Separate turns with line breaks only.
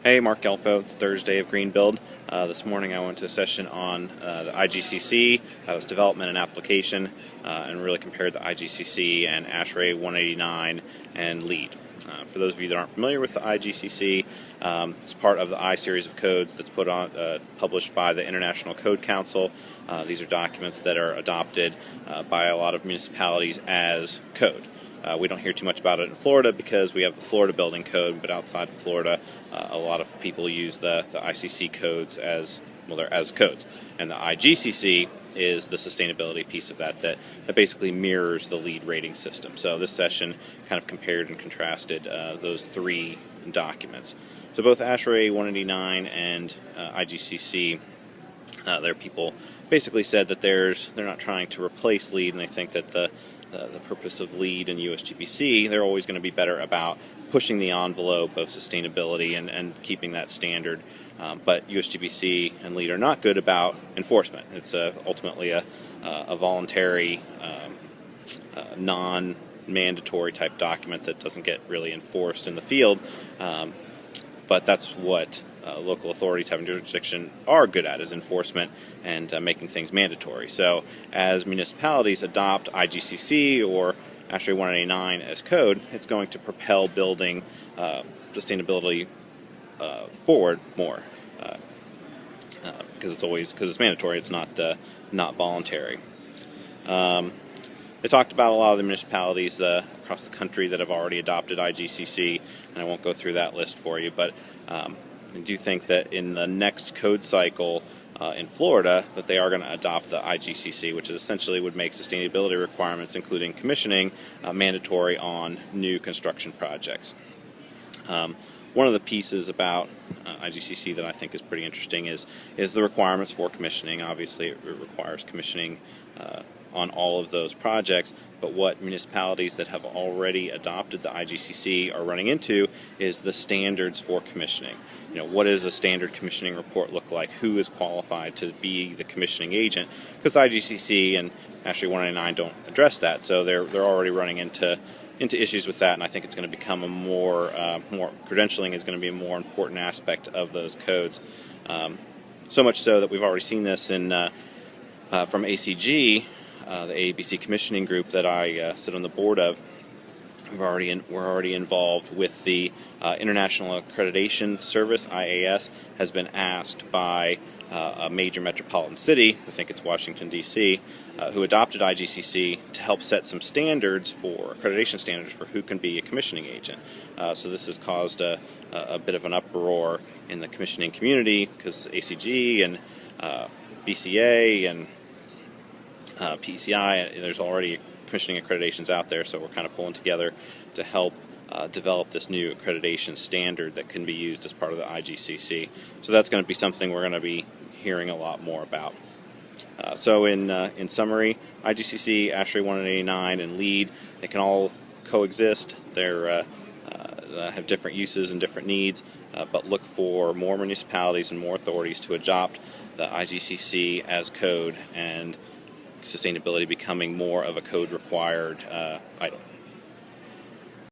Hey, Mark Gelfo. It's Thursday of Green Build. This morning I went to a session on the IgCC, its development and application, and really compared the IgCC and ASHRAE 189 and LEAD. For those of you that aren't familiar with the IgCC, it's part of the I series of codes that's published by the International Code Council. These are documents that are adopted by a lot of municipalities as code. We don't hear too much about it in Florida because we have the Florida Building Code, but outside of Florida, a lot of people use the ICC codes as, well, they're as codes. And the IgCC is the sustainability piece of that basically mirrors the LEED rating system. So this session kind of compared and contrasted those three documents. So both ASHRAE 189 and IgCC, their people basically said that they're not trying to replace LEED, and they think that the purpose of LEED and USGBC, they're always going to be better about pushing the envelope of sustainability and keeping that standard. But USGBC and LEED are not good about enforcement. It's ultimately a voluntary, non-mandatory type document that doesn't get really enforced in the field. But that's what local authorities having jurisdiction are good at, is enforcement and making things mandatory. So as municipalities adopt IgCC or ASHRAE 189 as code, it's going to propel building sustainability forward more because it's mandatory. It's not voluntary. They talked about a lot of the municipalities across the country that have already adopted IgCC, and I won't go through that list for you, but I do think that in the next code cycle in Florida that they are going to adopt the IgCC, which essentially would make sustainability requirements, including commissioning, mandatory on new construction projects. One of the pieces about IgCC that I think is pretty interesting is the requirements for commissioning. Obviously, it requires commissioning on all of those projects, but what municipalities that have already adopted the IgCC are running into is the standards for commissioning. You know, what does a standard commissioning report look like? Who is qualified to be the commissioning agent? Because IgCC and ASHRAE 199 don't address that, so they're already running into issues with that, and I think it's going to become a more credentialing is going to be a more important aspect of those codes. So much so that we've already seen this from ACG, the ABC commissioning group that I sit on the board of. We're already involved with the International Accreditation Service, IAS, has been asked by a major metropolitan city, I think it's Washington, D.C., who adopted IgCC to help set some standards for accreditation standards for who can be a commissioning agent. So this has caused a bit of an uproar in the commissioning community because ACG and BCA and PCI, there's already commissioning accreditations out there, so we're kind of pulling together to help develop this new accreditation standard that can be used as part of the IgCC. So that's going to be something we're going to be hearing a lot more about. So in summary, IgCC, ASHRAE 189, and LEED, they can all coexist. They have different uses and different needs, but look for more municipalities and more authorities to adopt the IgCC as code, and sustainability becoming more of a code required item.